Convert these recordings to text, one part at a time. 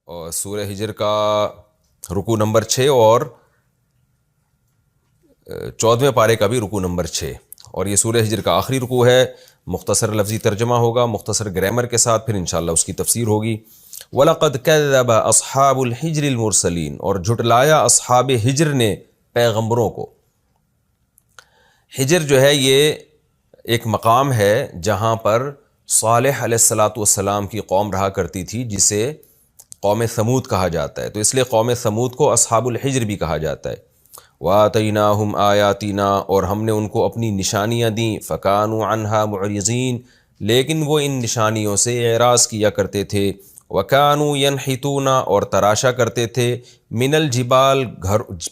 اور سورہ ہجر کا رکوع نمبر 6 اور 14ویں پارے کا بھی رکوع نمبر 6، اور یہ سورہ ہجر کا آخری رکوع ہے۔ مختصر لفظی ترجمہ ہوگا، مختصر گرامر کے ساتھ، پھر انشاءاللہ اس کی تفسیر ہوگی۔ وَلَقَدْ كَذَّبَ أَصْحَابُ الْحِجْرِ الْمُرْسَلِينَ، اور جھٹلایا اصحاب ہجر نے پیغمبروں کو۔ ہجر جو ہے یہ ایک مقام ہے جہاں پر صالح علیہ الصلاۃ والسلام کی قوم رہا کرتی تھی، جسے قوم ثمود کہا جاتا ہے، تو اس لیے قوم ثمود کو اصحاب الحجر بھی کہا جاتا ہے۔ وَآتَيْنَاهُمْ آيَاتِنَا، اور ہم نے ان کو اپنی نشانیاں دیں، فَكَانُوا عَنْهَا مُعْرِضِينَ، لیکن وہ ان نشانیوں سے اعراض کیا کرتے تھے۔ وَكَانُوا يَنْحِتُونَ، اور تراشا کرتے تھے، مِنَ الْجِبَالِ،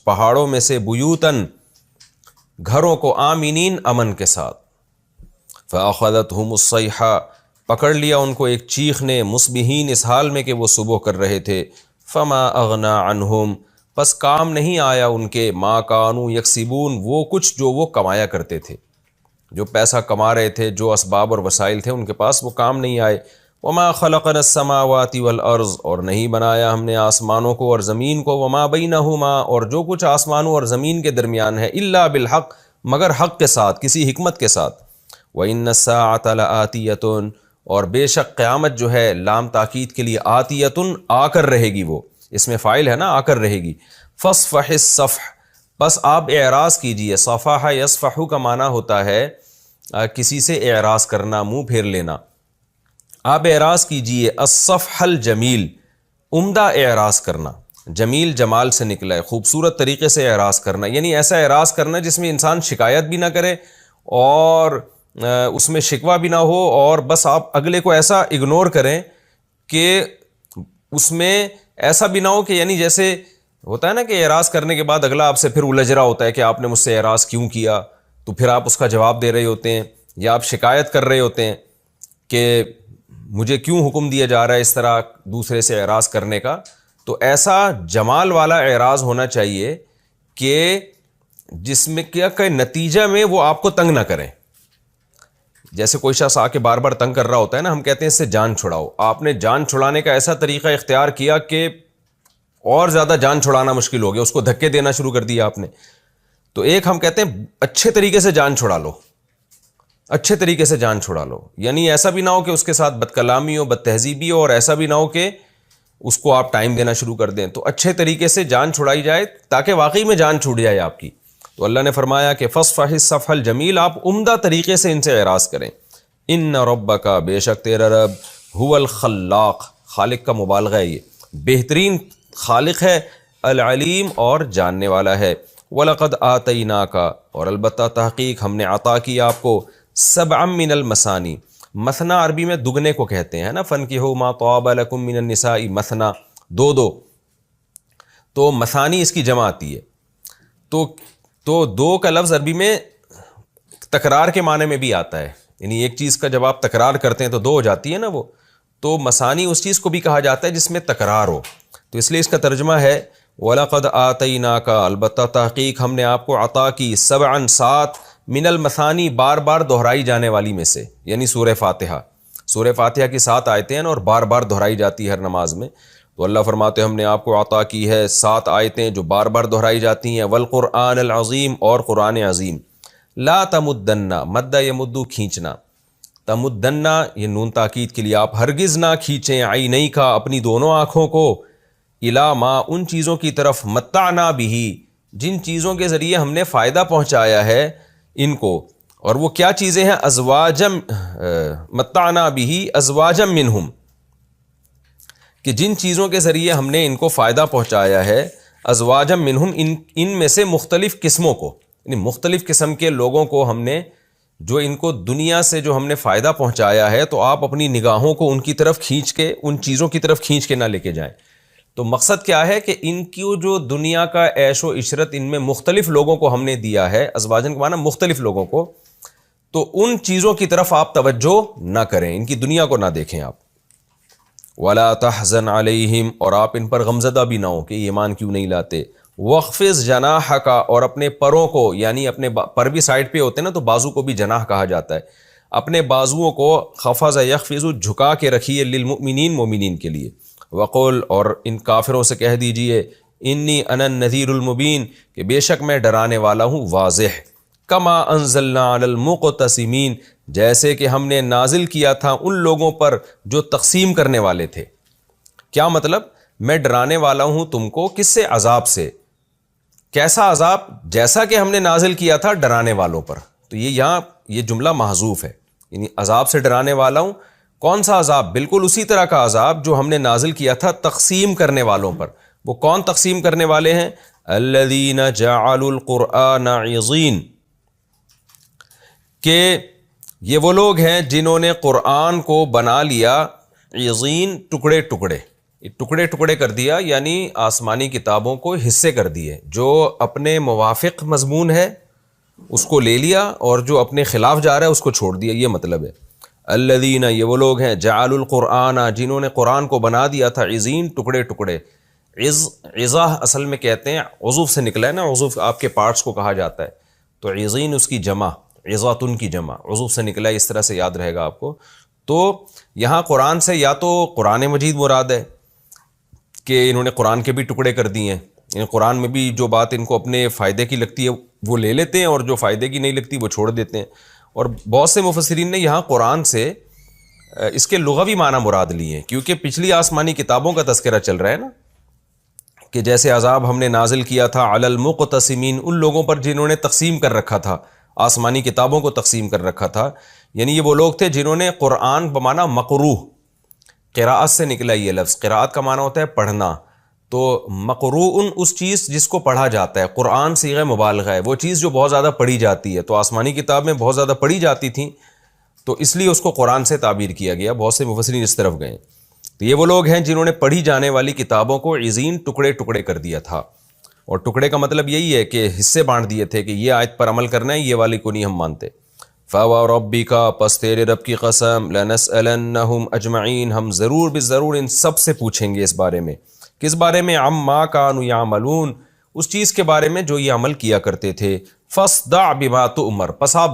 پہاڑوں میں سے، بیوتاً، گھروں کو، آمینین، امن کے ساتھ۔ فَأَخَذَتْهُمُ الصَّيْحَةُ، پکڑ لیا ان کو ایک چیخ نے، مصبحین، اس حال میں کہ وہ صبح کر رہے تھے۔ فَمَا أَغْنَىٰ عَنْهُمْ، پس کام نہیں آیا ان کے، مَا كَانُوا يَكْسِبُونَ، وہ کچھ جو وہ کمایا کرتے تھے، جو پیسہ کما رہے تھے، جو اسباب اور وسائل تھے ان کے پاس، وہ کام نہیں آئے۔ وَمَا خَلَقْنَا السَّمَاوَاتِ وَالْأَرْضَ، اور نہیں بنایا ہم نے آسمانوں کو اور زمین کو، وَمَا بَيْنَهُمَا، اور جو کچھ آسمانوں اور زمین کے درمیان ہے، إِلَّا بِالْحَقِّ، مگر حق کے ساتھ، کسی حکمت کے ساتھ۔ وَإِنَّ السَّاعَةَ لَآتِيَةٌ، اور بے شک قیامت جو ہے، لام تاکید کے لیے، آتیتن، آ کر رہے گی، وہ اس میں فاعل ہے نا، آ کر رہے گی۔ فَاصْفَحِ الصَّفْحَ، بس آپ اعراض کیجئے۔ صفح یصفح کا معنی ہوتا ہے کسی سے اعراض کرنا، منہ پھیر لینا۔ آپ اعراض کیجئے، الصفح الجمیل، عمدہ اعراض کرنا، جمیل جمال سے نکلا ہے، خوبصورت طریقے سے اعراض کرنا، یعنی ایسا اعراض کرنا جس میں انسان شکایت بھی نہ کرے اور اس میں شکوہ بھی نہ ہو، اور بس آپ اگلے کو ایسا اگنور کریں کہ اس میں ایسا بھی نہ ہو کہ، یعنی جیسے ہوتا ہے نا کہ اعراض کرنے کے بعد اگلا آپ سے پھر الجھ رہا ہوتا ہے کہ آپ نے مجھ سے اعراض کیوں کیا، تو پھر آپ اس کا جواب دے رہے ہوتے ہیں، یا آپ شکایت کر رہے ہوتے ہیں کہ مجھے کیوں حکم دیا جا رہا ہے اس طرح دوسرے سے اعراض کرنے کا۔ تو ایسا جمال والا اعراض ہونا چاہیے کہ جس میں کیا کہ نتیجہ میں وہ آپ کو تنگ نہ کریں۔ جیسے کوئی شخص آ کے بار بار تنگ کر رہا ہوتا ہے نا، ہم کہتے ہیں اس سے جان چھڑاؤ، آپ نے جان چھڑانے کا ایسا طریقہ اختیار کیا کہ اور زیادہ جان چھڑانا مشکل ہو گیا، اس کو دھکے دینا شروع کر دیا آپ نے۔ تو ایک ہم کہتے ہیں اچھے طریقے سے جان چھڑا لو، اچھے طریقے سے جان چھڑا لو، یعنی ایسا بھی نہ ہو کہ اس کے ساتھ بد کلامی ہو، بد تہذیبی ہو، اور ایسا بھی نہ ہو کہ اس کو آپ ٹائم دینا شروع کر دیں۔ تو اچھے طریقے سے جان چھڑائی جائے تاکہ واقعی میں جان چھوٹ جائے آپ کی۔ تو اللہ نے فرمایا کہ فَاصْفَحِ الصَّفْحَ الْجَمِيلَ، آپ عمدہ طریقے سے ان سے اعراض کریں۔ اِنَّ رَبَّكَ، بے شک تیرا رب، هُوَ الْخَلَّاقُ، خالق کا مبالغہ ہے، یہ بہترین خالق ہے، العلیم، اور جاننے والا ہے۔ وَلَقَدْ آتَيْنَاكَ، اور البتہ تحقیق ہم نے عطا کی آپ کو، سبعا من المثانی، مثنا عربی میں دگنے کو کہتے ہیں نا، فَانكِحُوا مَا طَابَ لَكُم مِّنَ النِّسَاءِ مثنا، دو دو، تو مثانی اس کی جمع آتی ہے۔ تو دو کا لفظ عربی میں تکرار کے معنی میں بھی آتا ہے، یعنی ایک چیز کا جب آپ تکرار کرتے ہیں تو دو ہو جاتی ہے نا وہ، تو مثانی اس چیز کو بھی کہا جاتا ہے جس میں تکرار ہو، تو اس لیے اس کا ترجمہ ہے وَلَقَدْ آتَيْنَاكَ، البتہ تحقیق ہم نے آپ کو عطا کی، سبعاً، 7، من المثانی، بار بار دہرائی جانے والی میں سے، یعنی سورہ فاتحہ۔ سورہ فاتحہ کی 7 آیتیں ہیں اور بار بار دہرائی جاتی ہے ہر نماز میں، تو اللہ فرماتے ہم نے آپ کو عطا کی ہے 7 آیتیں جو بار بار دہرائی جاتی ہیں، والقرآن العظیم، اور قرآن عظیم۔ لا تمدن، مد یمدو، کھینچنا، تمدن، یہ نون تاکید کے لیے، آپ ہرگز نہ کھینچیں، عینیک، کا اپنی دونوں آنکھوں کو، الی ما، ان چیزوں کی طرف، متعنا بہ، جن چیزوں کے ذریعے ہم نے فائدہ پہنچایا ہے ان کو، اور وہ کیا چیزیں ہیں، ازواجم، متعنا بہ ازواجم منہم، کہ جن چیزوں کے ذریعے ہم نے ان کو فائدہ پہنچایا ہے، ازواجم منہم، ان میں سے مختلف قسموں کو، یعنی مختلف قسم کے لوگوں کو ہم نے، جو ان کو دنیا سے جو ہم نے فائدہ پہنچایا ہے، تو آپ اپنی نگاہوں کو ان کی طرف کھینچ کے، ان چیزوں کی طرف کھینچ کے نہ لے کے جائیں۔ تو مقصد کیا ہے کہ ان کی جو دنیا کا عیش و عشرت، ان میں مختلف لوگوں کو ہم نے دیا ہے، ازواجن کا معنی مختلف لوگوں کو، تو ان چیزوں کی طرف آپ توجہ نہ کریں، ان کی دنیا کو نہ دیکھیں آپ۔ وَلَا تَحْزَنْ عَلَيْهِمْ، اور آپ ان پر غمزدہ بھی نہ ہو کہ ایمان کیوں نہیں لاتے۔ وَاخْفِضْ جَنَاحَكَ، اور اپنے پروں کو، یعنی اپنے پر بھی سائڈ پہ ہوتے ہیں نا، تو بازو کو بھی جناح کہا جاتا ہے، اپنے بازوؤں کو خفض یخفض، جھکا کے رکھیے، للمؤمنین، مومنین کے لیے۔ وقل، اور ان کافروں سے کہہ دیجئے، انی انا النذیر المبین، کہ بے شک میں ڈرانے والا ہوں واضح، کما انزلنا علی المقتسمین، جیسے کہ ہم نے نازل کیا تھا ان لوگوں پر جو تقسیم کرنے والے تھے۔ کیا مطلب؟ میں ڈرانے والا ہوں تم کو کس سے؟ عذاب سے۔ کیسا عذاب؟ جیسا کہ ہم نے نازل کیا تھا ڈرانے والوں پر۔ تو یہاں یہ جملہ محذوف ہے، یعنی عذاب سے ڈرانے والا ہوں۔ کون سا عذاب؟ بالکل اسی طرح کا عذاب جو ہم نے نازل کیا تھا تقسیم کرنے والوں پر۔ وہ کون تقسیم کرنے والے ہیں؟ الذین جعلوا القرآن عضین، کہ یہ وہ لوگ ہیں جنہوں نے قرآن کو بنا لیا عضین، ٹکڑے ٹکڑے، ٹکڑے ٹکڑے کر دیا، یعنی آسمانی کتابوں کو حصے کر دیے۔ جو اپنے موافق مضمون ہے اس کو لے لیا، اور جو اپنے خلاف جا رہا ہے اس کو چھوڑ دیا، یہ مطلب ہے۔ الذین، یہ وہ لوگ ہیں، جعلوا القرآن، جنہوں نے قرآن کو بنا دیا تھا عضین، ٹکڑے ٹکڑے۔ عضا اصل میں کہتے ہیں، عضو سے نکلا ہے نا، عضو آپ کے پارٹس کو کہا جاتا ہے، تو عضین اس کی جمع، عظاتن کی جمع، عضو سے نکلا ہے، اس طرح سے یاد رہے گا آپ کو۔ تو یہاں قرآن سے یا تو قرآن مجید مراد ہے کہ انہوں نے قرآن کے بھی ٹکڑے کر دیے ہیں، یعنی قرآن میں بھی جو بات ان کو اپنے فائدے کی لگتی ہے وہ لے لیتے ہیں، اور جو فائدے کی نہیں لگتی وہ چھوڑ دیتے ہیں۔ اور بہت سے مفسرین نے یہاں قرآن سے اس کے لغوی معنی مراد لیے ہیں، کیونکہ پچھلی آسمانی کتابوں کا تذکرہ چل رہا ہے نا، کہ جیسے عذاب ہم نے نازل کیا تھا علی المقتسمین، ان لوگوں پر جنہوں نے تقسیم کر رکھا تھا، آسمانی کتابوں کو تقسیم کر رکھا تھا، یعنی یہ وہ لوگ تھے جنہوں نے قرآن بمعنی مقروء، قراءت سے نکلا یہ لفظ، قراءت کا معنی ہوتا ہے پڑھنا، تو مقروء اس چیز جس کو پڑھا جاتا ہے، قرآن صیغہ مبالغہ ہے، وہ چیز جو بہت زیادہ پڑھی جاتی ہے، تو آسمانی کتاب میں بہت زیادہ پڑھی جاتی تھیں، تو اس لیے اس کو قرآن سے تعبیر کیا گیا۔ بہت سے مفسرین اس طرف گئے۔ تو یہ وہ لوگ ہیں جنہوں نے پڑھی جانے والی کتابوں کو عضین، ٹکڑے ٹکڑے کر دیا تھا، اور ٹکڑے کا مطلب یہی ہے کہ حصے بانٹ دیے تھے کہ یہ آیت پر عمل کرنا ہے، یہ والی کو نہیں ہم مانتے۔ فَوَرَبِّكَ، پس تیرے رب کی قسم، لَنَسْأَلَنَّهُمْ أَجْمَعِينَ، ہم ضرور بضرور ان سب سے پوچھیں گے اس بارے میں۔ کس بارے میں؟ عَمَّا كَانُوا يَعْمَلُونَ، اس چیز کے بارے میں جو یہ عمل کیا کرتے تھے۔ فَاصْدَعْ بِمَا تُؤْمَرُ، پس آپ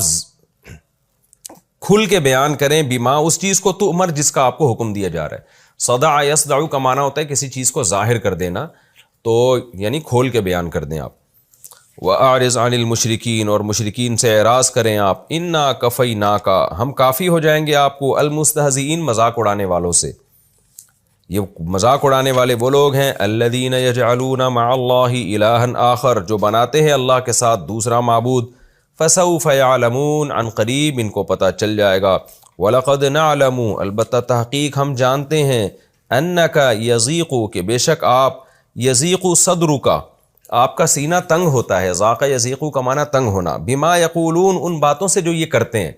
کھل کے بیان کریں، بما، اس چیز کو، تؤمر، جس کا آپ کو حکم دیا جا رہا ہے۔ صدع یصدع کا معنی ہوتا ہے کسی چیز کو ظاہر کر دینا، تو یعنی کھول کے بیان کر دیں آپ۔ وَأَعْرِضْ عَنِ الْمُشْرِكِينَ، اور مشرکین سے اعراض کریں آپ۔ اِنَّا كَفَيْنَاكَ، ہم کافی ہو جائیں گے آپ کو، الْمُسْتَهْزِئِينَ، مذاق اڑانے والوں سے۔ یہ مذاق اڑانے والے وہ لوگ ہیں، الَّذِينَ يَجْعَلُونَ مَعَ اللَّهِ إِلَٰهًا آخر، جو بناتے ہیں اللہ کے ساتھ دوسرا معبود۔ فَسَوْفَ يَعْلَمُونَ، عن قریب ان کو پتہ چل جائے گا۔ وَلَقَدْ نَعْلَمُ، البتہ تحقیق ہم جانتے ہیں، أَنَّكَ يَضِيقُ، کہ بے شک آپ، يَضِيقُ صَدْرُكَ، آپ کا سینہ تنگ ہوتا ہے، ذاق یضیق کا معنی تنگ ہونا، بما یقولون، ان باتوں سے جو یہ کرتے ہیں،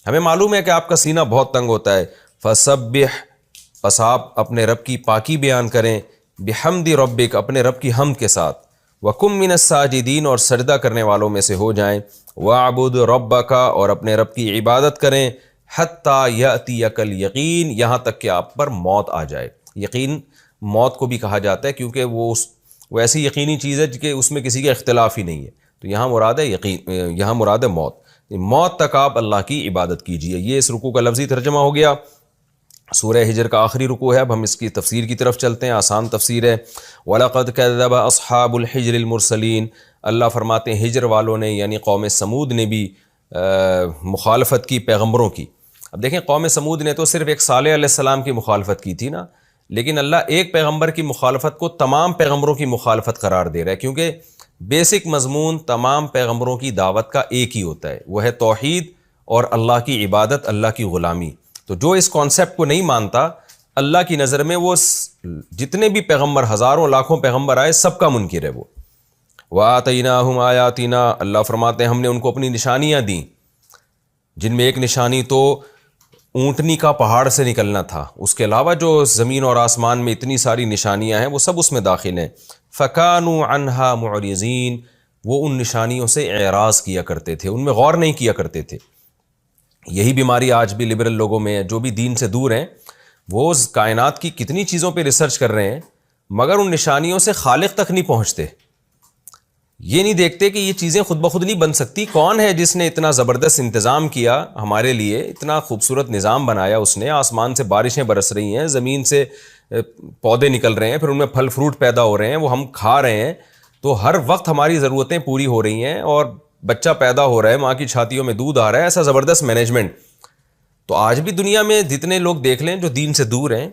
ہمیں معلوم ہے کہ آپ کا سینہ بہت تنگ ہوتا ہے۔ فسبح، پس آپ اپنے رب کی پاکی بیان کریں، بحمد ربک، اپنے رب کی حمد کے ساتھ، وکم من الساجدین، اور سجدہ کرنے والوں میں سے ہو جائیں، واعبد ربک، اور اپنے رب کی عبادت کریں، حتی یأتیک الیقین، یہاں تک کہ آپ پر موت آ جائے۔ یقین موت کو بھی کہا جاتا ہے، کیونکہ وہ ایسی یقینی چیز ہے کہ اس میں کسی کا اختلاف ہی نہیں ہے، تو یہاں مراد ہے یقین، یہاں مراد ہے موت۔ موت تک آپ اللہ کی عبادت کیجئے۔ یہ اس رکوع کا لفظی ترجمہ ہو گیا۔ سورہ ہجر کا آخری رکوع ہے، اب ہم اس کی تفسیر کی طرف چلتے ہیں، آسان تفسیر ہے۔ وَلَقَدْ كَذَّبَ أَصْحَابُ الْحِجْرِ الْمُرْسَلِينَ، اللہ فرماتے ہیں ہجر والوں نے، یعنی قوم سمود نے بھی مخالفت کی پیغمبروں کی۔ اب دیکھیں، قوم سمود نے تو صرف ایک صالح علیہ السلام کی مخالفت کی تھی نا، لیکن اللہ ایک پیغمبر کی مخالفت کو تمام پیغمبروں کی مخالفت قرار دے رہا ہے، کیونکہ بیسک مضمون تمام پیغمبروں کی دعوت کا ایک ہی ہوتا ہے، وہ ہے توحید اور اللہ کی عبادت، اللہ کی غلامی۔ تو جو اس کانسیپٹ کو نہیں مانتا، اللہ کی نظر میں وہ جتنے بھی پیغمبر، ہزاروں لاکھوں پیغمبر آئے، سب کا منکر ہے وہ۔ وَآتَيْنَاهُمْ آيَاتِنَا، اللہ فرماتے ہیں ہم نے ان کو اپنی نشانیاں دیں، جن میں ایک نشانی تو اونٹنی کا پہاڑ سے نکلنا تھا، اس کے علاوہ جو زمین اور آسمان میں اتنی ساری نشانیاں ہیں وہ سب اس میں داخل ہیں۔ فَكَانُوا عَنْهَا مُعْرِضِينَ، وہ ان نشانیوں سے اعراض کیا کرتے تھے، ان میں غور نہیں کیا کرتے تھے۔ یہی بیماری آج بھی لبرل لوگوں میں ہے، جو بھی دین سے دور ہیں، وہ کائنات کی کتنی چیزوں پہ ریسرچ کر رہے ہیں، مگر ان نشانیوں سے خالق تک نہیں پہنچتے۔ یہ نہیں دیکھتے کہ یہ چیزیں خود بخود نہیں بن سکتی، کون ہے جس نے اتنا زبردست انتظام کیا ہمارے لیے، اتنا خوبصورت نظام بنایا اس نے، آسمان سے بارشیں برس رہی ہیں، زمین سے پودے نکل رہے ہیں, پھر ان میں پھل فروٹ پیدا ہو رہے ہیں, وہ ہم کھا رہے ہیں, تو ہر وقت ہماری ضرورتیں پوری ہو رہی ہیں اور بچہ پیدا ہو رہا ہے, ماں کی چھاتیوں میں دودھ آ رہا ہے, ایسا زبردست مینجمنٹ. تو آج بھی دنیا میں جتنے لوگ دیکھ لیں جو دین سے دور ہیں,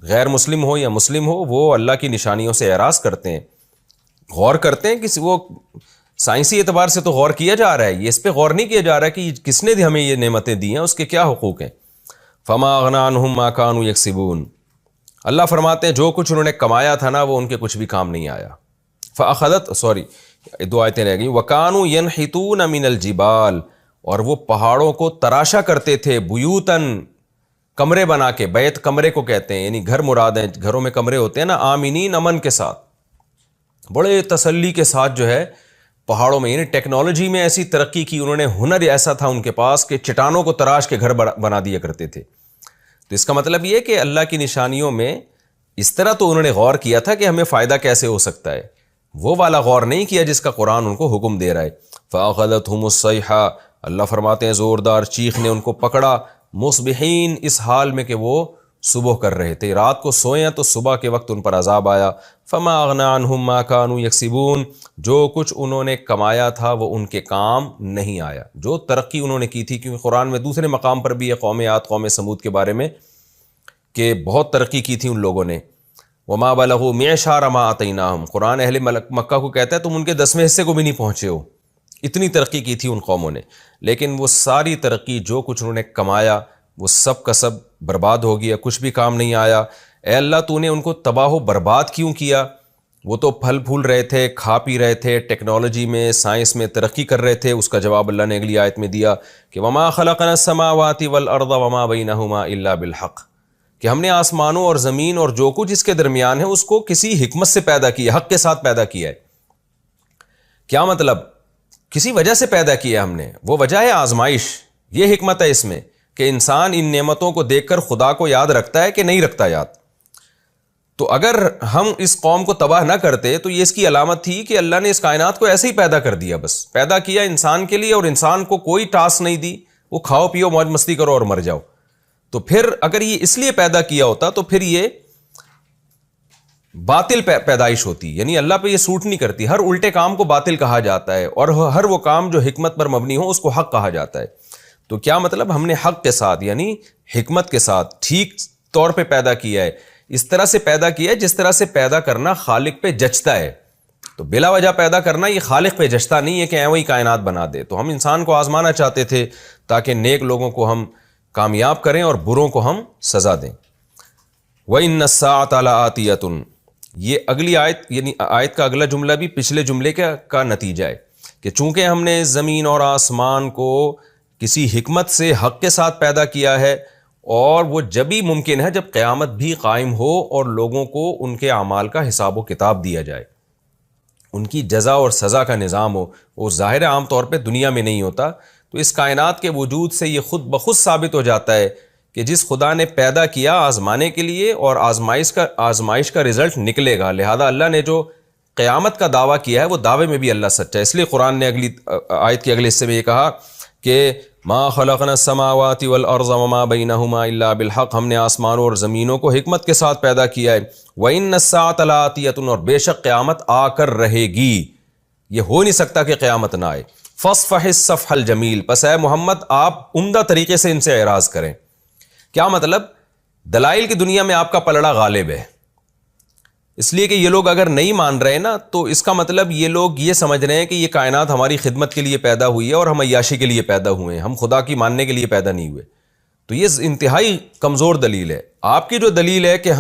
غیر مسلم ہو یا مسلم ہو, وہ اللہ کی نشانیوں سے اعراض کرتے ہیں, غور کرتے ہیں کہ وہ سائنسی اعتبار سے تو غور کیا جا رہا ہے, یہ اس پہ غور نہیں کیا جا رہا ہے کہ کس نے ہمیں یہ نعمتیں دی ہیں, اس کے کیا حقوق ہیں. فما اغنی عنہم ما کانوا یکسبون, اللہ فرماتے ہیں جو کچھ انہوں نے کمایا تھا نا وہ ان کے کچھ بھی کام نہیں آیا. دو آیتیں رہ گئیں. وَكَانُوا يَنْحِتُونَ مِنَ الْجِبَالِ, اور وہ پہاڑوں کو تراشا کرتے تھے, بیوتن, کمرے بنا کے, بیت کمرے کو کہتے ہیں, یعنی گھر مراد ہیں, گھروں میں کمرے ہوتے ہیں نا, آمینین, امن کے ساتھ, بڑے تسلی کے ساتھ جو ہے پہاڑوں میں, یعنی ٹیکنالوجی میں ایسی ترقی کی انہوں نے, ہنر ایسا تھا ان کے پاس کہ چٹانوں کو تراش کے گھر بنا دیا کرتے تھے. تو اس کا مطلب یہ کہ اللہ کی نشانیوں میں اس طرح تو انہوں نے غور کیا تھا کہ ہمیں فائدہ کیسے ہو سکتا ہے, وہ والا غور نہیں کیا جس کا قرآن ان کو حکم دے رہا ہے. فَأَخَذَتْهُمُ الصَّيْحَةُ, اللہ فرماتے ہیں زوردار چیخ نے ان کو پکڑا, مصبحین, اس حال میں کہ وہ صبح کر رہے تھے, رات کو سوئے تو صبح کے وقت ان پر عذاب آیا. فما اغنی عنہم ما کانوا یکسبون, جو کچھ انہوں نے کمایا تھا وہ ان کے کام نہیں آیا, جو ترقی انہوں نے کی تھی. کیونکہ قرآن میں دوسرے مقام پر بھی ہے قوم عاد, قوم سمود کے بارے میں, کہ بہت ترقی کی تھی ان لوگوں نے. وما بلغوا معشار ما آتیناہم, قرآن اہل مکہ کو کہتا ہے تم ان کے 10ویں حصے کو بھی نہیں پہنچے ہو, اتنی ترقی کی تھی ان قوموں نے. لیکن وہ ساری ترقی, جو کچھ انہوں نے کمایا, وہ سب کا سب برباد ہو گیا, کچھ بھی کام نہیں آیا. اے اللہ تو نے ان کو تباہ و برباد کیوں کیا؟ وہ تو پھل پھول رہے تھے, کھا پی رہے تھے, ٹیکنالوجی میں, سائنس میں ترقی کر رہے تھے. اس کا جواب اللہ نے اگلی آیت میں دیا کہ وما خلقنا السماوات والارض وما بینہما الا بالحق, کہ ہم نے آسمانوں اور زمین اور جو کچھ اس کے درمیان ہے اس کو کسی حکمت سے پیدا کیا, حق کے ساتھ پیدا کیا ہے. کیا مطلب؟ کسی وجہ سے پیدا کیا ہم نے, وہ وجہ ہے آزمائش. یہ حکمت ہے اس میں کہ انسان ان نعمتوں کو دیکھ کر خدا کو یاد رکھتا ہے کہ نہیں رکھتا یاد. تو اگر ہم اس قوم کو تباہ نہ کرتے تو یہ اس کی علامت تھی کہ اللہ نے اس کائنات کو ایسے ہی پیدا کر دیا, بس پیدا کیا انسان کے لیے, اور انسان کو کوئی ٹاسک نہیں دی, وہ کھاؤ پیو موج مستی کرو اور مر جاؤ. تو پھر اگر یہ اس لیے پیدا کیا ہوتا تو پھر یہ باطل پیدائش ہوتی, یعنی اللہ پہ یہ سوٹ نہیں کرتی. ہر الٹے کام کو باطل کہا جاتا ہے, اور ہر وہ کام جو حکمت پر مبنی ہو اس کو حق کہا جاتا ہے. تو کیا مطلب؟ ہم نے حق کے ساتھ, یعنی حکمت کے ساتھ, ٹھیک طور پہ پیدا کیا ہے, اس طرح سے پیدا کیا ہے جس طرح سے پیدا کرنا خالق پہ جچتا ہے. تو بلا وجہ پیدا کرنا یہ خالق پہ جچتا نہیں ہے کہ ایویں ہی کائنات بنا دے. تو ہم انسان کو آزمانا چاہتے تھے تاکہ نیک لوگوں کو ہم کامیاب کریں اور بروں کو ہم سزا دیں. وَإِنَّ السَّاعَةَ لَآتِيَةٌ, یہ اگلی آیت, یعنی آیت کا اگلا جملہ بھی پچھلے جملے کا نتیجہ ہے کہ چونکہ ہم نے زمین اور آسمان کو کسی حکمت سے حق کے ساتھ پیدا کیا ہے, اور وہ جبھی ممکن ہے جب قیامت بھی قائم ہو اور لوگوں کو ان کے اعمال کا حساب و کتاب دیا جائے, ان کی جزا اور سزا کا نظام ہو. وہ ظاہر عام طور پہ دنیا میں نہیں ہوتا. تو اس کائنات کے وجود سے یہ خود بخود ثابت ہو جاتا ہے کہ جس خدا نے پیدا کیا آزمانے کے لیے, اور آزمائش کا رزلٹ نکلے گا. لہذا اللہ نے جو قیامت کا دعویٰ کیا ہے وہ دعوے میں بھی اللہ سچا ہے. اس لیے قرآن نے اگلی آیت کے اگلے حصے میں یہ کہا کہ ما خلقنا السماوات والارض وما بینہما الا بالحق, ہم نے آسمانوں اور زمینوں کو حکمت کے ساتھ پیدا کیا ہے. وَإِنَّ السَّاعَةَ لَآتِيَةٌ, اور بے شک قیامت آ کر رہے گی, یہ ہو نہیں سکتا کہ قیامت نہ آئے. فَاصْفَحِ الصَّفْحَ الْجَمِيلَ, پس اے محمد آپ عمدہ طریقے سے ان سے اعراض کریں. کیا مطلب؟ دلائل کی دنیا میں آپ کا پلڑا غالب ہے, اس لیے کہ یہ لوگ اگر نہیں مان رہے نا تو اس کا مطلب یہ لوگ یہ سمجھ رہے ہیں کہ یہ کائنات ہماری خدمت کے لیے پیدا ہوئی ہے اور ہم عیاشی کے لیے پیدا ہوئے ہیں, ہم خدا کی ماننے کے لیے پیدا نہیں ہوئے. تو یہ انتہائی کمزور دلیل ہے. آپ کی جو دلیل ہے کہ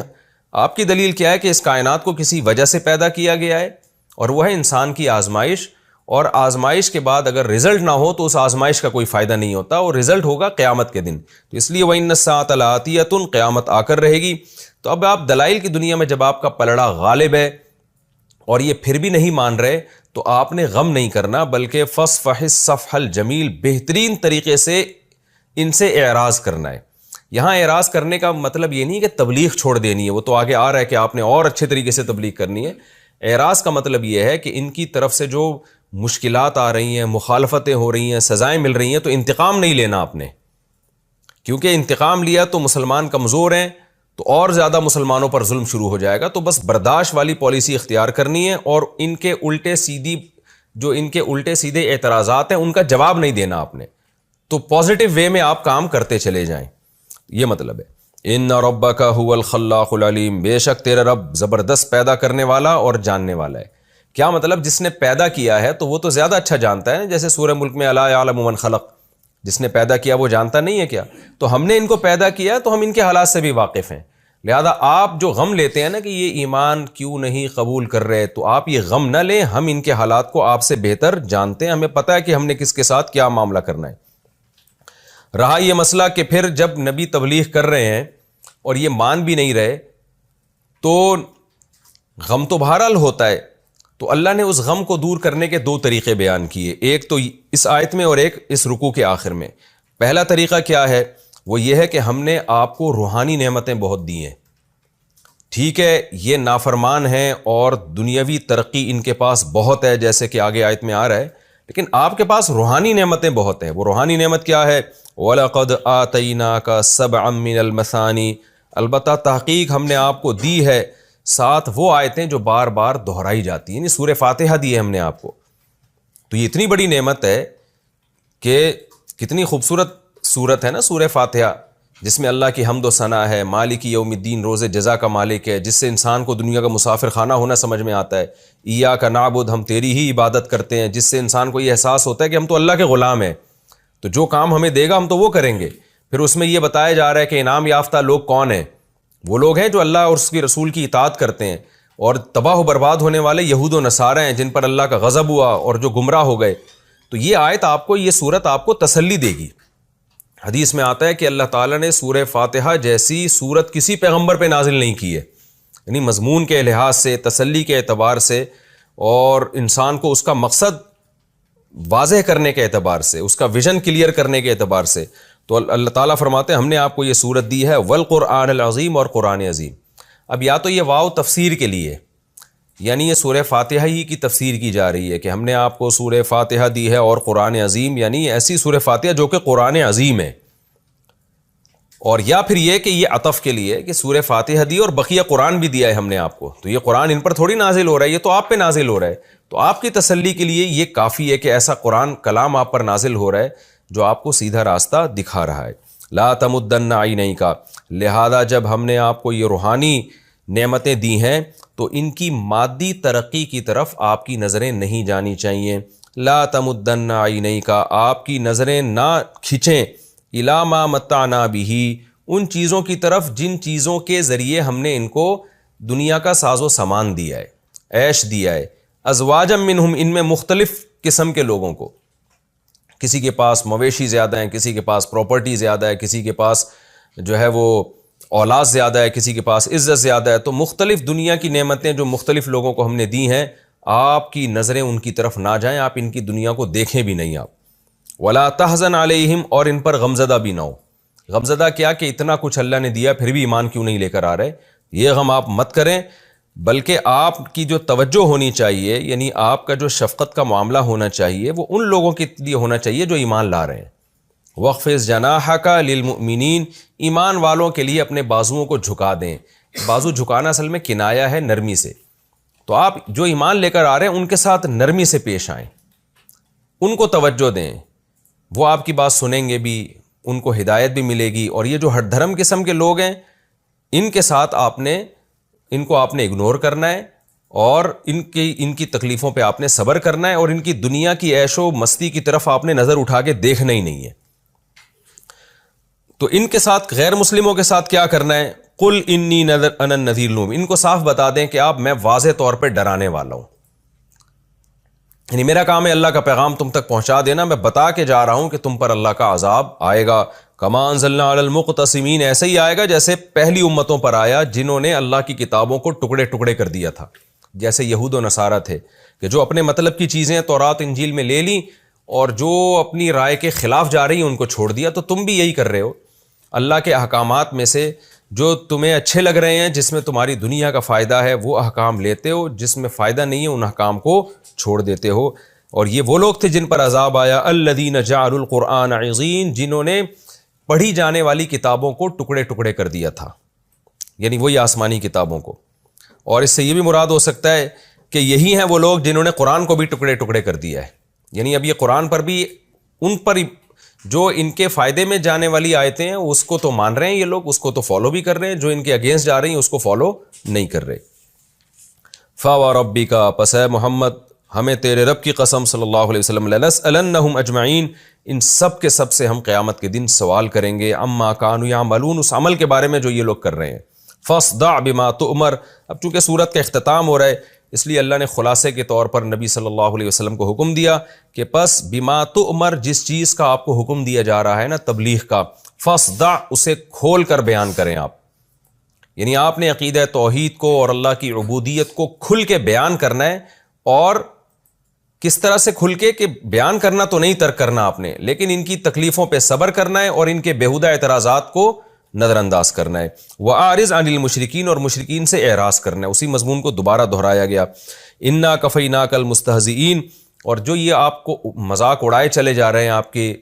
آپ کی دلیل کیا ہے کہ اس کائنات کو کسی وجہ سے پیدا کیا گیا ہے, اور وہ ہے انسان کی آزمائش, اور آزمائش کے بعد اگر رزلٹ نہ ہو تو اس آزمائش کا کوئی فائدہ نہیں ہوتا, اور رزلٹ ہوگا قیامت کے دن. تو اس لیے وَإِنَّ السَّاعَةَ لَآتِيَةٌ, قیامت آ کر رہے گی. تو اب آپ دلائل کی دنیا میں جب آپ کا پلڑا غالب ہے اور یہ پھر بھی نہیں مان رہے تو آپ نے غم نہیں کرنا, بلکہ فَاصْفَحِ الصَّفْحَ الْجَمِيلَ, بہترین طریقے سے ان سے اعراض کرنا ہے. یہاں اعراض کرنے کا مطلب یہ نہیں کہ تبلیغ چھوڑ دینی ہے, وہ تو آگے آ رہا ہے کہ آپ نے اور اچھے طریقے سے تبلیغ کرنی ہے. اعراض کا مطلب یہ ہے کہ ان کی طرف سے جو مشکلات آ رہی ہیں, مخالفتیں ہو رہی ہیں, سزائیں مل رہی ہیں, تو انتقام نہیں لینا آپ نے, کیونکہ انتقام لیا تو مسلمان کمزور ہیں, تو اور زیادہ مسلمانوں پر ظلم شروع ہو جائے گا. تو بس برداشت والی پالیسی اختیار کرنی ہے اور ان کے الٹے سیدھے اعتراضات ہیں ان کا جواب نہیں دینا آپ نے. تو پازیٹیو وے میں آپ کام کرتے چلے جائیں, یہ مطلب ہے. ان ربک هو الخلاق العلیم, بے شک تیرا رب زبردست پیدا کرنے والا اور جاننے والا ہے. کیا مطلب؟ جس نے پیدا کیا ہے تو وہ تو زیادہ اچھا جانتا ہے. جیسے سورہ ملک میں الا یعلم من خلق, جس نے پیدا کیا وہ جانتا نہیں ہے کیا؟ تو ہم نے ان کو پیدا کیا تو ہم ان کے حالات سے بھی واقف ہیں. لہذا آپ جو غم لیتے ہیں نا کہ یہ ایمان کیوں نہیں قبول کر رہے, تو آپ یہ غم نہ لیں, ہم ان کے حالات کو آپ سے بہتر جانتے ہیں, ہمیں پتہ ہے کہ ہم نے کس کے ساتھ کیا معاملہ کرنا ہے. رہا یہ مسئلہ کہ پھر جب نبی تبلیغ کر رہے ہیں اور یہ مان بھی نہیں رہے تو غم تو بہرحال ہوتا ہے. تو اللہ نے اس غم کو دور کرنے کے دو طریقے بیان کیے, ایک تو اس آیت میں اور ایک اس رکوع کے آخر میں. پہلا طریقہ کیا ہے؟ وہ یہ ہے کہ ہم نے آپ کو روحانی نعمتیں بہت دی ہیں. ٹھیک ہے, یہ نافرمان ہیں اور دنیاوی ترقی ان کے پاس بہت ہے, جیسے کہ آگے آیت میں آ رہا ہے, لیکن آپ کے پاس روحانی نعمتیں بہت ہیں. وہ روحانی نعمت کیا ہے؟ وَلَقَدْ آتَيْنَاكَ سَبْعًا مِّنَ الْمَثَانِي, البتہ تحقیق ہم نے آپ کو دی ہے 7 وہ آیتیں جو بار بار دہرائی جاتی ہیں, یعنی سورہ فاتحہ دی ہے ہم نے آپ کو. تو یہ اتنی بڑی نعمت ہے کہ کتنی خوبصورت سورت ہے نا سورہ فاتحہ, جس میں اللہ کی حمد و ثنا ہے, مالک یوم الدین, روز جزا کا مالک ہے, جس سے انسان کو دنیا کا مسافر خانہ ہونا سمجھ میں آتا ہے. ایاک نعبد, ہم تیری ہی عبادت کرتے ہیں, جس سے انسان کو یہ احساس ہوتا ہے کہ ہم تو اللہ کے غلام ہیں, تو جو کام ہمیں دے گا ہم تو وہ کریں گے. پھر اس میں یہ بتایا جا رہا ہے کہ انعام یافتہ لوگ کون ہیں. وہ لوگ ہیں جو اللہ اور اس کے رسول کی اطاعت کرتے ہیں, اور تباہ و برباد ہونے والے یہود و نصارہ ہیں جن پر اللہ کا غضب ہوا اور جو گمراہ ہو گئے. تو یہ آیت آپ کو, یہ صورت آپ کو تسلی دے گی. حدیث میں آتا ہے کہ اللہ تعالیٰ نے سورہ فاتحہ جیسی صورت کسی پیغمبر پہ نازل نہیں کی ہے, یعنی مضمون کے لحاظ سے, تسلی کے اعتبار سے, اور انسان کو اس کا مقصد واضح کرنے کے اعتبار سے, اس کا ویژن کلیئر کرنے کے اعتبار سے. تو اللہ تعالیٰ فرماتے ہیں ہم نے آپ کو یہ صورت دی ہے والقرآن العظیم, اور قرآن عظیم. اب یا تو یہ واو تفسیر کے لیے, یعنی یہ سورہ فاتحہ ہی کی تفسیر کی جا رہی ہے کہ ہم نے آپ کو سورہ فاتحہ دی ہے اور قرآن عظیم, یعنی ایسی سورہ فاتحہ جو کہ قرآن عظیم ہے. اور یا پھر یہ کہ یہ عطف کے لیے کہ سورہ فاتحہ دی اور بقیہ قرآن بھی دیا ہے ہم نے آپ کو, تو یہ قرآن ان پر تھوڑی نازل ہو رہا ہے, یہ تو آپ پہ نازل ہو رہا ہے. تو آپ کی تسلی کے لیے یہ کافی ہے کہ ایسا قرآن کلام آپ پر نازل ہو رہا ہے جو آپ کو سیدھا راستہ دکھا رہا ہے. لا تمدن عینیک, لہذا جب ہم نے آپ کو یہ روحانی نعمتیں دی ہیں تو ان کی مادی ترقی کی طرف آپ کی نظریں نہیں جانی چاہیے. لا تمدن عینیک, آپ کی نظریں نہ کھنچیں الی ما متعنا بہ, ان چیزوں کی طرف جن چیزوں کے ذریعے ہم نے ان کو دنیا کا ساز و سامان دیا ہے, عیش دیا ہے. ازواجا منہم, ان میں مختلف قسم کے لوگوں کو, کسی کے پاس مویشی زیادہ ہیں, کسی کے پاس پراپرٹی زیادہ ہے, کسی کے پاس جو ہے وہ اولاد زیادہ ہے, کسی کے پاس عزت زیادہ ہے. تو مختلف دنیا کی نعمتیں جو مختلف لوگوں کو ہم نے دی ہیں, آپ کی نظریں ان کی طرف نہ جائیں, آپ ان کی دنیا کو دیکھیں بھی نہیں. آپ ولا تحزن علیہم, اور ان پر غمزدہ بھی نہ ہو. غمزدہ کیا کہ اتنا کچھ اللہ نے دیا پھر بھی ایمان کیوں نہیں لے کر آ رہے, یہ غم آپ مت کریں, بلکہ آپ کی جو توجہ ہونی چاہیے, یعنی آپ کا جو شفقت کا معاملہ ہونا چاہیے, وہ ان لوگوں کے لیے ہونا چاہیے جو ایمان لا رہے ہیں. وَخْفِضْ جَنَاحَكَ لِلْمُؤْمِنِينَ, ایمان والوں کے لیے اپنے بازوؤں کو جھکا دیں. بازو جھکانا اصل میں کنایا ہے نرمی سے. تو آپ جو ایمان لے کر آ رہے ہیں ان کے ساتھ نرمی سے پیش آئیں, ان کو توجہ دیں, وہ آپ کی بات سنیں گے بھی, ان کو ہدایت بھی ملے گی. اور یہ جو ہٹ دھرم قسم کے لوگ ہیں ان کے ساتھ ان کو آپ نے اگنور کرنا ہے, اور ان کی تکلیفوں پہ آپ نے صبر کرنا ہے, اور ان کی دنیا کی عیش و مستی کی طرف آپ نے نظر اٹھا کے دیکھنا ہی نہیں ہے. تو ان کے ساتھ, غیر مسلموں کے ساتھ کیا کرنا ہے؟ قل انی انا النذیر المبین, ان کو صاف بتا دیں کہ آپ, میں واضح طور پہ ڈرانے والا ہوں, یعنی میرا کام ہے اللہ کا پیغام تم تک پہنچا دینا, میں بتا کے جا رہا ہوں کہ تم پر اللہ کا عذاب آئے گا. کما انزلنا علی المقتسمین, ایسے ہی آئے گا جیسے پہلی امتوں پر آیا جنہوں نے اللہ کی کتابوں کو ٹکڑے ٹکڑے کر دیا تھا, جیسے یہود و نصارہ تھے کہ جو اپنے مطلب کی چیزیں تورات انجیل میں لے لیں اور جو اپنی رائے کے خلاف جا رہی ہیں ان کو چھوڑ دیا. تو تم بھی یہی کر رہے ہو, اللہ کے احکامات میں سے جو تمہیں اچھے لگ رہے ہیں, جس میں تمہاری دنیا کا فائدہ ہے, وہ احکام لیتے ہو, جس میں فائدہ نہیں ہے ان احکام کو چھوڑ دیتے ہو. اور یہ وہ لوگ تھے جن پر عذاب آیا, الذین جعلوا القرآن عضین, جنہوں نے پڑھی جانے والی کتابوں کو ٹکڑے ٹکڑے کر دیا تھا. یعنی وہی آسمانی کتابوں کو. اور اس سے یہ بھی مراد ہو سکتا ہے کہ یہی ہیں وہ لوگ جنہوں نے قرآن کو بھی ٹکڑے ٹکڑے کر دیا ہے. یعنی اب یہ قرآن پر بھی ان پر جو ان کے فائدے میں جانے والی آیتیں ہیں اس کو تو مان رہے ہیں یہ لوگ, اس کو تو فالو بھی کر رہے ہیں, جو ان کے اگینسٹ جا رہی ہیں اس کو فالو نہیں کر رہے. فَوَرَبِّكَ پس اے محمد ہمیں تیرے رب کی قسم صلی اللہ علیہ وسلم لَنَسْأَلَنَّهُمْ أَجْمَعِينَ ان سب کے سب سے ہم قیامت کے دن سوال کریں گے, عَمَّا كَانُوا يَعْمَلُونَ اس عمل کے بارے میں جو یہ لوگ کر رہے ہیں. فَاصْدَعْ بِمَا تُؤْمَرُ اب چونکہ سورت کا اختتام ہو رہا ہے اس لیے اللہ نے خلاصے کے طور پر نبی صلی اللہ علیہ وسلم کو حکم دیا کہ پس بما تؤمر جس چیز کا آپ کو حکم دیا جا رہا ہے نا تبلیغ کا, فاصدع اسے کھول کر بیان کریں آپ. یعنی آپ نے عقیدہ توحید کو اور اللہ کی عبودیت کو کھل کے بیان کرنا ہے. اور کس طرح سے کھل کے کہ بیان کرنا تو نہیں ترک کرنا آپ نے, لیکن ان کی تکلیفوں پہ صبر کرنا ہے اور ان کے بیہودہ اعتراضات کو نظر انداز کرنا ہے. وَأَعْرِضْ عَنِ الْمُشْرِكِينَ اور مشرکین سے اعراض کرنا ہے. اسی مضمون کو دوبارہ دہرایا گیا. اِنَّا كَفَيْنَاكَ الْمُسْتَهْزِئِينَ اور جو یہ آپ کو مذاق اڑائے چلے جا رہے ہیں آپ کی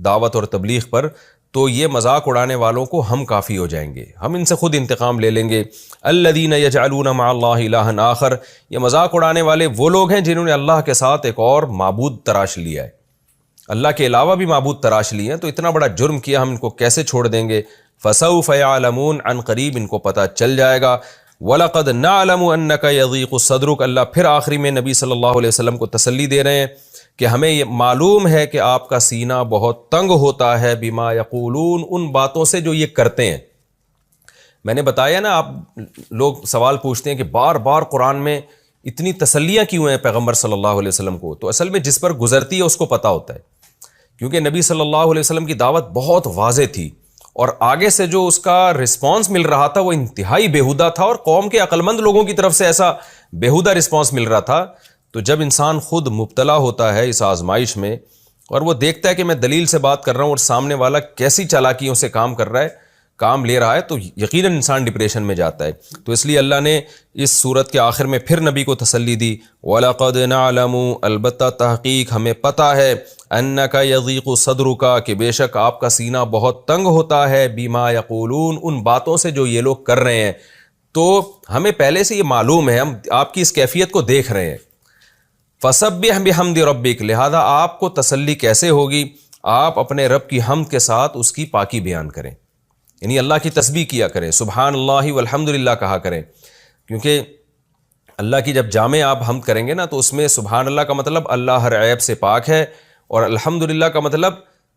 دعوت اور تبلیغ پر, تو یہ مذاق اڑانے والوں کو ہم کافی ہو جائیں گے, ہم ان سے خود انتقام لے لیں گے. الَّذِينَ يَجْعَلُونَ مَعَ اللَّهِ إِلَٰهًا آخَرَ یہ مذاق اڑانے والے وہ لوگ ہیں جنہوں نے اللہ کے ساتھ ایک اور معبود تراش لیا ہے, اللہ کے علاوہ بھی معبود تراش لیے ہیں. تو اتنا بڑا جرم کیا, ہم ان کو کیسے چھوڑ دیں گے؟ فَسَوْفَ يَعْلَمُونَ عن قریب ان کو پتہ چل جائے گا. وَلَقَدْ نَعْلَمُ أَنَّكَ يَضِيقُ صَدْرُكَ اللہ پھر آخری میں نبی صلی اللہ علیہ وسلم کو تسلی دے رہے ہیں کہ ہمیں یہ معلوم ہے کہ آپ کا سینہ بہت تنگ ہوتا ہے بما یقولون ان باتوں سے جو یہ کرتے ہیں. میں نے بتایا نا, آپ لوگ سوال پوچھتے ہیں کہ بار بار قرآن میں اتنی تسلیاں کیوں ہیں پیغمبر صلی اللہ علیہ وسلم کو. تو اصل میں جس پر گزرتی ہے اس کو پتہ ہوتا ہے, کیونکہ نبی صلی اللہ علیہ وسلم کی دعوت بہت واضح تھی اور آگے سے جو اس کا رسپانس مل رہا تھا وہ انتہائی بیہودہ تھا, اور قوم کے عقلمند لوگوں کی طرف سے ایسا بیہودہ رسپانس مل رہا تھا. تو جب انسان خود مبتلا ہوتا ہے اس آزمائش میں اور وہ دیکھتا ہے کہ میں دلیل سے بات کر رہا ہوں اور سامنے والا کیسی چالاکیوں سے کام کر رہا ہے, کام لے رہا ہے, تو یقیناً انسان ڈپریشن میں جاتا ہے. تو اس لیے اللہ نے اس صورت کے آخر میں پھر نبی کو تسلی دی. وَلَقَدْ نَعْلَمُ البتہ تحقیق ہمیں پتہ ہے, أَنَّكَ يَضِيقُ صَدْرُكَ کہ بے شک آپ کا سینہ بہت تنگ ہوتا ہے, بِمَا يَقُولُونَ ان باتوں سے جو یہ لوگ کر رہے ہیں. تو ہمیں پہلے سے یہ معلوم ہے, ہم آپ کی اس کیفیت کو دیکھ رہے ہیں. فَسَبِّحْ بِحَمْدِ رَبِّكَ لہذا آپ کو تسلی کیسے ہوگی, آپ اپنے رب کی حمد کے ساتھ اس کی پاکی بیان کریں, یعنی اللہ کی تسبیح کیا کریں, سبحان اللہ والحمد للہ کہا کریں. کیونکہ اللہ کی جب جامع آپ حمد کریں گے نا تو اس میں سبحان اللہ کا مطلب اللہ ہر عیب سے پاک ہے, اور الحمد للہ کا مطلب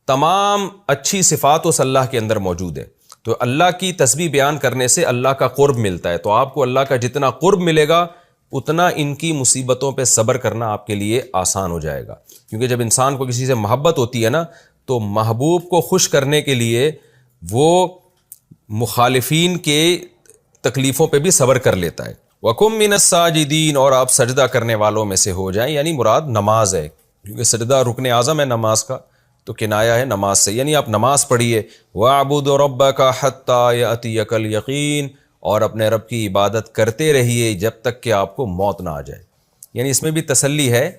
تمام اچھی صفات اس اللہ کے اندر موجود ہے. تو اللہ کی تسبیح بیان کرنے سے اللہ کا قرب ملتا ہے. تو آپ کو اللہ کا جتنا قرب ملے گا اتنا ان کی مصیبتوں پہ صبر کرنا آپ کے لیے آسان ہو جائے گا. کیونکہ جب انسان کو کسی سے محبت ہوتی ہے نا تو محبوب کو خوش کرنے کے لیے وہ مخالفین کے تکلیفوں پہ بھی صبر کر لیتا ہے. وَقُم مِّنَ السَّاجِدِينَ اور آپ سجدہ کرنے والوں میں سے ہو جائیں, یعنی مراد نماز ہے, کیونکہ سجدہ رکن اعظم ہے نماز کا, تو کنایا ہے نماز سے, یعنی آپ نماز پڑھیے. وَاعْبُدْ رَبَّكَ حَتَّى يَأْتِيَكَ الْيَقِينُ اور اپنے رب کی عبادت کرتے رہیے جب تک کہ آپ کو موت نہ آ جائے. یعنی اس میں بھی تسلی ہے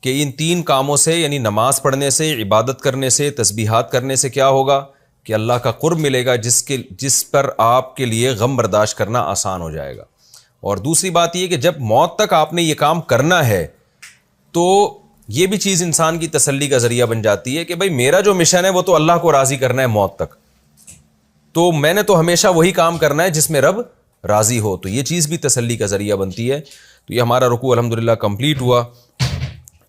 کہ ان تین کاموں سے, یعنی نماز پڑھنے سے, عبادت کرنے سے, تسبیحات کرنے سے کیا ہوگا کہ اللہ کا قرب ملے گا, جس پر آپ کے لیے غم برداشت کرنا آسان ہو جائے گا. اور دوسری بات یہ کہ جب موت تک آپ نے یہ کام کرنا ہے تو یہ بھی چیز انسان کی تسلی کا ذریعہ بن جاتی ہے کہ بھئی میرا جو مشن ہے وہ تو اللہ کو راضی کرنا ہے موت تک, تو میں نے تو ہمیشہ وہی کام کرنا ہے جس میں رب راضی ہو. تو یہ چیز بھی تسلی کا ذریعہ بنتی ہے. تو یہ ہمارا رکوع الحمدللہ کمپلیٹ ہوا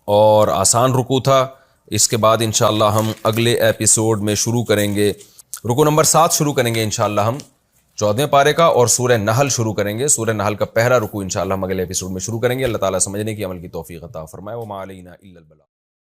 اور آسان رکوع تھا. اس کے بعد انشاءاللہ ہم اگلے ایپیسوڈ میں شروع کریں گے, رکوع نمبر 7 شروع کریں گے انشاءاللہ ہم 14ویں پارے کا, اور سورہ نحل شروع کریں گے. سورہ نحل کا پہلا رکوع انشاءاللہ ہم اگلے ایپیسوڈ میں شروع کریں گے. اللہ تعالیٰ سمجھنے کی عمل کی توفیق عطا فرمائے. وما علینا الا البلاغ.